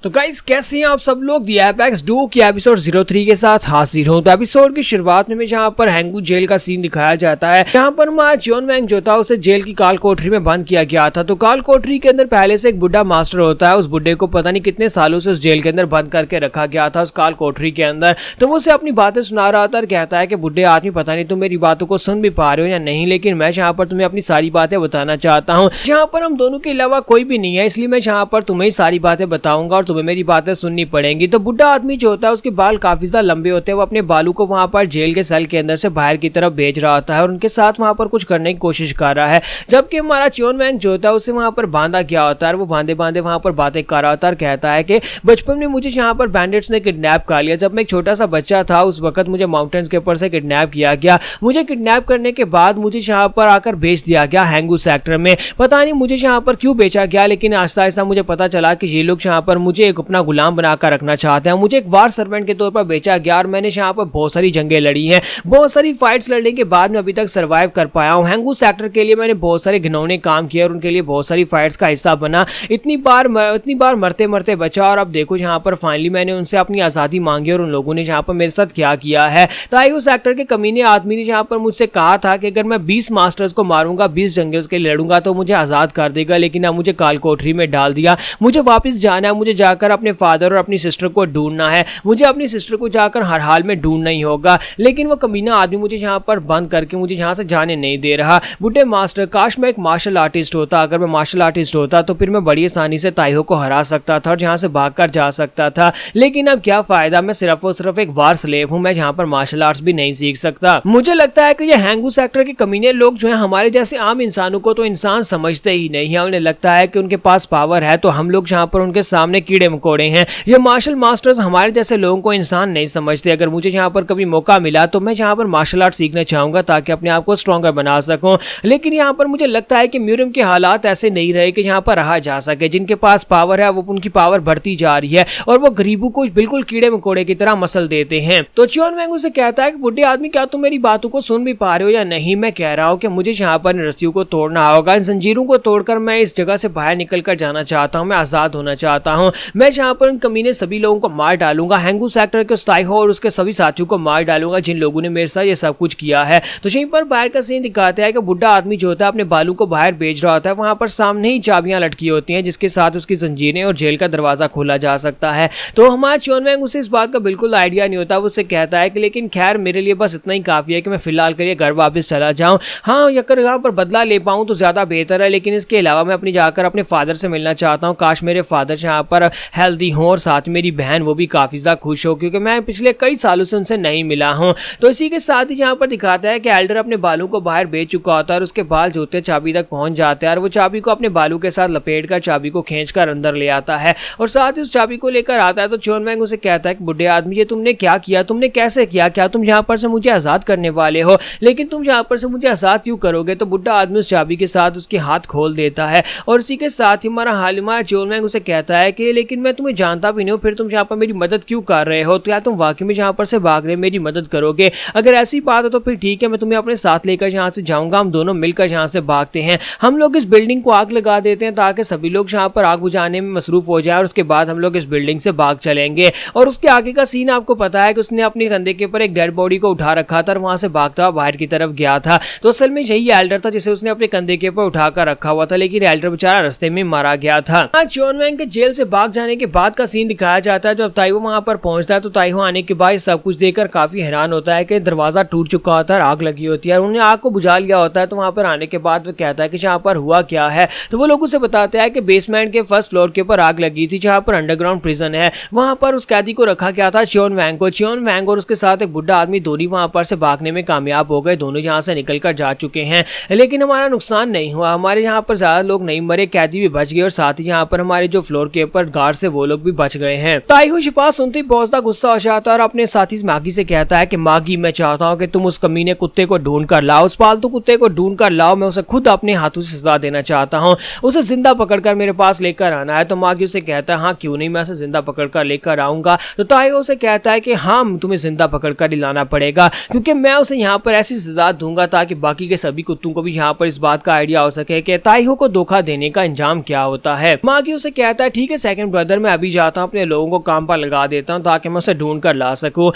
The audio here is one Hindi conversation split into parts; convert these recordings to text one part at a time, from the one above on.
तो गाइस कैसे हैं आप सब लोग। दी एपेक्स डुओ की एपिसोड 03 के साथ हाजिर हूं। तो एपिसोड की शुरुआत में जहां पर हैंगू जेल का सीन दिखाया जाता है, जहां पर हमारा चियोन वैंग जो था उसे जेल की काल कोठरी में बंद किया गया था। तो काल कोठरी के अंदर पहले से एक बुढ़ा मास्टर होता है। उस बुढ़े को पता नहीं कितने सालों से उस जेल के अंदर बंद करके रखा गया था उस काल कोठरी के अंदर। तो वो उसे अपनी बातें सुना रहा था और कहता है कि बुढ़े आदमी पता नहीं तुम मेरी बातों को सुन भी पा रहे हो या नहीं, लेकिन मैं जहाँ पर तुम्हें अपनी सारी बातें बताना चाहता हूँ। जहाँ पर हम दोनों के अलावा कोई भी नहीं है, इसलिए मैं जहाँ पर तुम्हें सारी बातें बताऊंगा और तुम्हें मेरी बातें सुननी पड़ेंगी। तो बुढ़ा आदमी जो होता है उसके बाल काफी ज्यादा लंबे होते हैं। वो अपने बालों को वहां पर जेल के सेल के अंदर से बाहर की तरफ भेज रहा होता है और उनके साथ वहां पर कुछ करने की कोशिश कर रहा है। जबकि हमारा चियोन वैंग जो होता है उसे वहां पर बांधा गया होता है। वो बांधे बांधे वहां पर बातें कर रहा होता है और कहता है कि बचपन में मुझे यहाँ पर बैंडिट्स ने किडनैप कर लिया। जब मैं एक छोटा सा बच्चा था उस वक्त मुझे माउंटेन्स के ऊपर से किडनैप किया गया। मुझे किडनैप करने के बाद मुझे यहाँ पर आकर बेच दिया गया हैंगू सेक्टर में। पता नहीं मुझे यहाँ पर क्यों बेचा गया, लेकिन आहिस्ता आहिस्ता मुझे पता चला कि ये लोग यहाँ पर मुझे एक अपना गुलाम बनाकर रखना चाहते हैं। मुझे एक वार सर्वेंट के तौर पर बेचा गया और मैंने यहाँ पर बहुत सारी जंगें लड़ी हैं। बहुत सारी फाइट्स लड़ने के बाद मैं अभी तक सर्वाइव कर पाया हूँ। हैंगू सेक्टर के लिए मैंने बहुत सारे घिनौने काम किए और उनके लिए बहुत सारी फाइट्स का हिस्सा बना। इतनी बार मरते मरते बचा और अब देखो यहाँ पर फाइनली मैंने उनसे अपनी आज़ादी मांगी और उन लोगों ने यहाँ पर मेरे साथ क्या किया है। ताइगो सेक्टर के कमीने आदमी ने यहाँ पर मुझसे कहा था कि अगर मैं 20 मास्टर्स को मारूंगा, 20 जंगें के लिए लड़ूंगा तो मुझे आज़ाद कर देगा, लेकिन अब मुझे काल कोठरी में डाल दिया। मुझे वापस जाना है, मुझे जाकर अपने फादर और अपनी सिस्टर को ढूंढना है। मुझे अपनी सिस्टर को जाकर हर हाल में ढूंढना ही होगा, लेकिन वो कमीना आदमी मुझे यहाँ पर बंद करके मुझे यहाँ से जाने नहीं दे रहा। बुढ़े मास्टर, काश मैं एक मार्शल आर्टिस्ट होता। अगर मैं मार्शल आर्टिस्ट होता तो फिर मैं बड़ी आसानी से ताइहो को हरा सकता था और यहाँ से भागकर जा सकता था, लेकिन अब क्या फायदा, मैं सिर्फ और सिर्फ एक वार स्लेव हूँ। मैं यहाँ पर मार्शल आर्ट्स भी नहीं सीख सकता। मुझे लगता है कि ये हैंगू सेक्टर के कमीने लोग जो है हमारे जैसे आम इंसानों को तो इंसान समझते ही नहीं है। उन्हें लगता है कि उनके पास पावर है तो हम लोग यहाँ पर उनके सामने कीड़े मकोड़े हैं। ये मार्शल मास्टर्स हमारे जैसे लोगों को इंसान नहीं समझते। अगर मुझे यहाँ पर कभी मौका मिला तो मैं यहाँ पर मार्शल आर्ट सीखना चाहूंगा ताकि अपने आप को स्ट्रॉन्गर बना सकूं, लेकिन यहाँ पर मुझे लगता है कि म्यूरियम के हालात ऐसे नहीं रहे कि यहाँ पर रहा जा सके। जिनके पास पावर है वो उनकी पावर बढ़ती जा रही है और वो गरीबों को बिल्कुल कीड़े मकोड़े की तरह मसल देते हैं। तो चियोन वैंग उसे कहता है कि बुढ़े आदमी क्या तुम मेरी बातों को सुन भी पा रहे हो या नहीं। मैं कह रहा हूँ कि मुझे यहाँ पर इन रस्सियों को तोड़ना होगा। इन जंजीरों को तोड़कर मैं इस जगह से बाहर निकल कर जाना चाहता हूँ। मैं आजाद होना चाहता हूँ। मैं यहाँ पर इन कमीने सभी लोगों को मार डालूंगा। हैंगू सेक्टर के ताइहो और उसके सभी साथियों को मार डालूंगा जिन लोगों ने मेरे साथ ये सब कुछ किया है। तो यहीं पर बाहर का सीन दिखाता है कि बुढ़ा आदमी जो होता है अपने बालों को बाहर भेज रहा होता है। वहां पर सामने ही चाबियां लटकी होती हैं जिसके साथ उसकी जंजीरें और जेल का दरवाजा खोला जा सकता है। तो हमारा चियोन वैंग उसे इस बात का बिल्कुल आइडिया नहीं होता। वो उससे कहता है कि लेकिन खैर मेरे लिए बस इतना ही काफी है कि मैं फिलहाल के लिए घर वापस चला जाऊं। हाँ, अगर यहाँ पर बदला ले पाऊं तो ज्यादा बेहतर है, लेकिन इसके अलावा मैं अपनी जाकर अपने फादर से मिलना चाहता हूँ। काश मेरे फादर यहाँ पर हेल्दी हों और साथ मेरी बहन वो भी काफी ज्यादा खुश हो, क्योंकि मैं पिछले कई सालों से उनसे नहीं मिला हूं। तो इसी के साथ ही यहाँ पर दिखाता है कि एल्डर अपने बालों को बाहर बेच चुका होता है और उसके बाल जो होते चाबी तक पहुंच जाते हैं और वो चाबी को अपने बालों के साथ लपेटकर चाबी को खींचकर अंदर ले आता है और साथ ही उस चाबी को लेकर आता है। तो चियोन वैंग उसे कहता है कि बुढ़े आदमी ये तुमने क्या किया, तुमने कैसे किया, क्या तुम यहाँ पर से मुझे आजाद करने वाले हो, लेकिन तुम यहाँ पर से मुझे आजाद क्यों करोगे। तो बुढ़ा आदमी उस चाबी के साथ उसके हाथ खोल देता है और इसी के साथ ही हमारा चियोन वैंग उसे कहता है कि लेकिन मैं तुम्हें जानता भी नहीं हूँ, फिर तुम यहाँ पर मेरी मदद क्यों कर रहे हो। तो क्या तुम वाकई में यहाँ पर से भाग रहे मेरी मदद करोगे? अगर ऐसी बात है तो फिर ठीक है, मैं तुम्हें अपने साथ लेकर यहाँ से जाऊंगा। हम दोनों मिलकर यहाँ से भागते हैं। हम लोग इस बिल्डिंग को आग लगा देते हैं ताकि सभी लोग यहाँ पर आग बुझाने में मसरूफ हो जाए और उसके बाद हम लोग इस बिल्डिंग से भाग चलेंगे। और उसके आगे का सीन आपको पता है कि उसने अपने कंधे के ऊपर एक डेड बॉडी को उठा रखा था और वहां से भागता हुआ बाहर की तरफ गया था। तो असल में यही एल्डर था जिसे उसने अपने कंधे के ऊपर उठाकर रखा हुआ था, लेकिन एल्डर बेचारा रास्ते में मारा गया था। चियोन वैंग के जेल से भाग जाने के बाद का सीन दिखाया जाता है। जब ताइहो वहां पर पहुंचता है तो ताइहो आने के बाद सब कुछ देखकर काफी हैरान होता है कि दरवाजा टूट चुका होता है, आग लगी होती है, उन्होंने आग को बुझा लिया होता है। तो वहां पर आने के बाद वो कहता है कि यहाँ पर हुआ क्या है। तो वो लोग उसे बताते हैं कि बेसमेंट के फर्स्ट फ्लोर के ऊपर आग लगी थी जहाँ पर अंडरग्राउंड प्रिजन है। वहां पर उस कैदी को रखा गया था चियोन वैंग को। चियोन वैंग और उसके साथ एक बुढ़ा आदमी दोनों वहां पर से भागने में कामयाब हो गए। दोनों यहाँ से निकल कर जा चुके हैं, लेकिन हमारा नुकसान नहीं हुआ। हमारे यहाँ पर ज्यादा लोग नहीं मरे, कैदी भी बच गए और साथ ही यहाँ पर हमारे जो फ्लोर के ऊपर गार्ड से वो लोग भी बच गए हैं। ताइहो शिपा सुनते ही बहुत ज्यादा गुस्सा हो जाता है और अपने साथी मागी से कहता है कि मागी मैं चाहता हूँ कि तुम उस कमीने कुत्ते को ढूंढ कर लाओ, उस पालतू कुत्ते को ढूंढ कर लाओ। मैं उसे खुद अपने हाथों से सजा देना चाहता हूँ। उसे जिंदा पकड़कर मेरे पास लेकर आना है। तो मागी उसे कहता है हाँ क्यों नहीं, मैं उसे जिंदा पकड़कर लेकर आऊंगा। तो ताइहो उसे कहता है कि हाँ तुम्हें जिंदा पकड़कर ही लाना पड़ेगा, क्योंकि मैं उसे यहाँ पर ऐसी सजा दूंगा ताकि बाकी के सभी कुत्तों को भी यहाँ पर इस बात का आइडिया हो सके कि ताइहो को धोखा देने का अंजाम क्या होता है। मागी उसे कहता है ठीक है सेकंड सेकंड ब्रदर मैं अभी जाता हूँ, अपने लोगों को काम पर लगा देता हूँ ताकि मैं उसे ढूंढ कर ला सकूँ।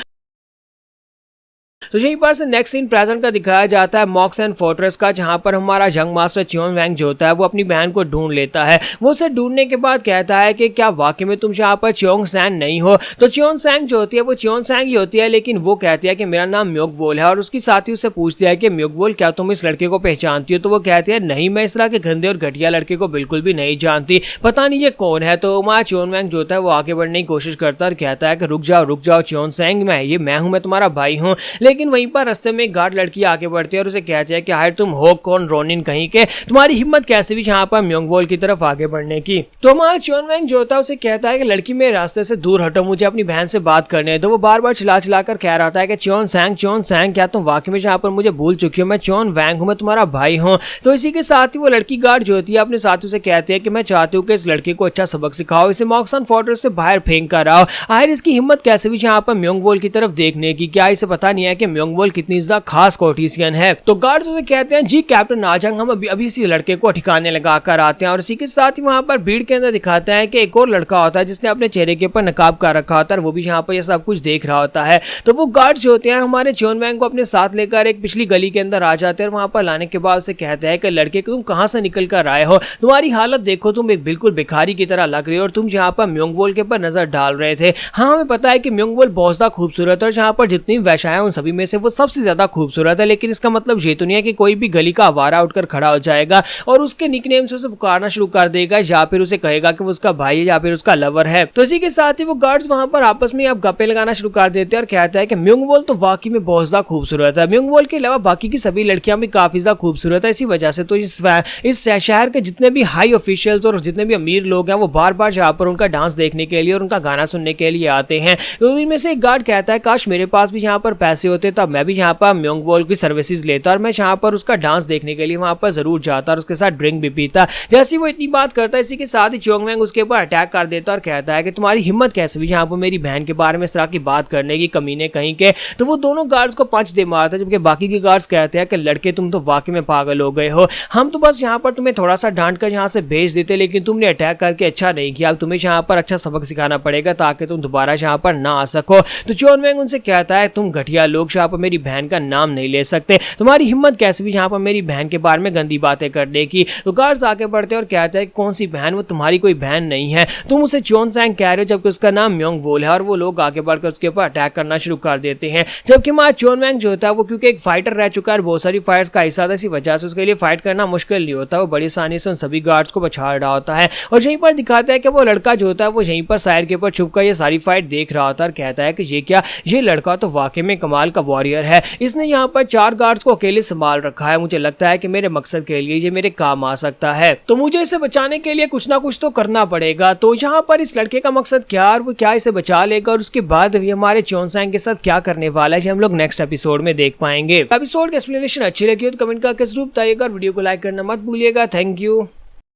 तो यहीं पर से नेक्स्ट सीन प्रेजेंट का दिखाया जाता है मॉक्स एंड फोर्ट्रेस का, जहां पर हमारा जंग मास्टर चियोन वैंग जो होता है वो अपनी बहन को ढूंढ लेता है। वो उसे ढूंढने के बाद कहता है कि क्या वाकई में तुम यहाँ पर चियोंग सैंग नहीं हो? तो चियोन सैंग जो होती है वो चियोन सैंग ही होती है, लेकिन वो कहती है कि मेरा नाम म्योग वोल है। और उसकी साथी उससे पूछती है कि म्योग वोल क्या तुम इस लड़के को पहचानती हो? तो वो कहती है नहीं, मैं इस तरह के गंदे और घटिया लड़के को बिल्कुल भी नहीं जानती, पता नहीं ये कौन है। तो हमारा चियोन वैंग जो होता है वो आगे बढ़ने की कोशिश करता है और कहता है कि रुक जाओ चियोन सैंग, मैं हूँ, मैं तुम्हारा भाई हूँ। लेकिन वहीं पर रास्ते में एक गार्ड लड़की आगे बढ़ती है और उसे कहती है कि हाय तुम हो कौन, रोनिन कहीं के, तुम्हारी हिम्मत कैसे भी यहाँ पर म्योंग वोल की तरफ आगे बढ़ने की? तो हमारा चियोन वैंग जो होता है उसे कहता है कि लड़की मेरे रास्ते से दूर हटो, मुझे अपनी बहन से बात करने दो। वो बार बार चिल्ला कर कह रहा था कि चियोन सैंग क्या तुम वाकई में यहाँ पर मुझे भूल चुकी हो? मैं चियोन वैंग हूँ, मैं तुम्हारा भाई हूँ। तो इसी के साथ ही वो लड़की गार्ड जो होती है अपने साथियों से कहती है कि मैं चाहती हूँ कि इस लड़के को अच्छा सबक सिखाओ, इसे मॉक्सन फोर्ट्रेस से बाहर फेंक कर आओ। आखिर इसकी हिम्मत कैसे भी यहाँ पर म्योंग वोल की तरफ देखने की? क्या इसे पता नहीं है कि म्योंग वोल कितनी ज्यादा खास कोर्टिशियन है? तो गार्ड्स उसे कहते हैं जी कैप्टन आजंग, हम अभी इसी लड़के को ठिकाने लगा कर आते हैं। और इसी के साथ ही वहां पर भीड़ के अंदर दिखाते हैं कि एक और लड़का होता है जिसने अपने चेहरे के ऊपर नकाब कर रखा होता है, वो भी यहाँ पर ये सब कुछ देख रहा होता है। तो वो गार्ड्स जो होते हैं हमारे चियोन वैंग को अपने साथ लेकर एक पिछली गली के अंदर आ जाते हैं और वहां पर लाने के बाद उसे कहते हैं कि लड़के तुम कहां से निकल कर आए हो? तुम्हारी हालत देखो, तुम एक बिल्कुल भिखारी की तरह लग रही हो और तुम जहाँ पर म्योंग वोल के ऊपर नजर डाल रहे थे। हाँ हमें पता है कि म्योंग वोल बहुत ज्यादा खूबसूरत है और जहाँ पर जितनी वैश्याएं उन सभी में से वो सबसे ज्यादा खूबसूरत है, लेकिन इसका मतलब ये तो नहीं है कि कोई भी गली का आवारा उठकर खड़ा हो जाएगा और उसके निकनेम से उसे पुकारना शुरू कर देगा, या फिर उसे कहेगा कि वो उसका भाई है या फिर उसका लवर है। तो इसी के साथ ही वो गार्ड्स वहां पर आपस में अब गप्पे लगाना शुरू कर देते हैं और कहता है कि म्योंग वोल तो वाकई में बहुत ज्यादा खूबसूरत है, म्योंग वोल के अलावा बाकी की सभी लड़कियां भी काफी ज्यादा खूबसूरत है। इसी वजह से तो इस शहर के जितने भी हाई ऑफिशियल्स और जितने भी अमीर लोग हैं वो बार बार यहाँ पर उनका डांस देखने के लिए और उनका गाना सुनने के लिए आते हैं। तो इनमें से एक गार्ड कहता है काश मेरे पास भी यहाँ पर पैसे होते तब मैं भी यहाँ पर म्योंग वोल की सर्विसेज लेता और मैं यहाँ पर उसका डांस देखने के लिए वहां पर जरूर जाता और उसके साथ ड्रिंक भी पीता। जैसे वो इतनी बात करता है इसी के साथ ही चियोंग वैंग उसके ऊपर अटैक कर देता और कहता है कि तुम्हारी हिम्मत कैसे भी यहाँ पर मेरी बहन के बारे में इस तरह की बात करने की, कमीने कहीं के। तो वो दोनों गार्ड्स को पंच दे मारता है, जबकि बाकी के गार्ड्स कहते हैं कि लड़के तुम तो वाकई में पागल हो गए हो, हम तो बस यहाँ पर तुम्हें थोड़ा सा डांट कर यहाँ से भेज देते लेकिन तुमने अटैक करके अच्छा नहीं किया, अब तुम्हें यहाँ पर अच्छा सबक सिखाना पड़ेगा ताकि तुम दोबारा यहाँ पर ना आ सको। तो चियोंग वैंग उनसे कहता है तुम घटिया लोग यहाँ पर मेरी बहन का नाम नहीं ले सकते, तुम्हारी हिम्मत कैसे भी यहाँ पर मेरी बहन के बारे में गंदी बातें करने की। तो गार्ड्स आगे बढ़ते हैं और कहते हैं कौन सी बहन, वो तुम्हारी कोई बहन नहीं है, तुम उसे चियोन सैंग कह रहे हो जबकि उसका नाम म्योंग वोल है। और वो लोग आगे बढ़कर उसके ऊपर अटैक करना शुरू कर देते हैं, जबकि हमारा चियोन वैंग जो होता है वो क्योंकि एक फाइटर रह चुका है, बहुत सारी फाइट्स का हिस्सा था, इसी वजह से उसके लिए फाइट करना मुश्किल नहीं होता, वो बड़ी आसानी से उन सभी गार्ड्स को बचा रहा होता है। और यहीं पर दिखाता है कि वो लड़का जो होता है वो यहीं पर साइड के ऊपर छुपकर ये सारी फाइट देख रहा होता है और कहता है कि ये क्या, ये लड़का तो वाकई में कमाल का वॉरियर है, इसने यहाँ पर 4 गार्ड्स को अकेले संभाल रखा है, मुझे लगता है कि मेरे मकसद के लिए ये मेरे काम आ सकता है, तो मुझे इसे बचाने के लिए कुछ ना कुछ तो करना पड़ेगा। तो यहाँ पर इस लड़के का मकसद क्या और वो क्या इसे बचा लेगा और उसके बाद भी हमारे चियोन सैंग के साथ क्या करने वाला है हम लोग नेक्स्ट एपिसोड में देख पाएंगे। एपिसोड की एक्सप्लेनेशन अच्छी लगी हो तो कमेंट करके जरूर बताइएगा और वीडियो को लाइक करना मत भूलिएगा। Thank you.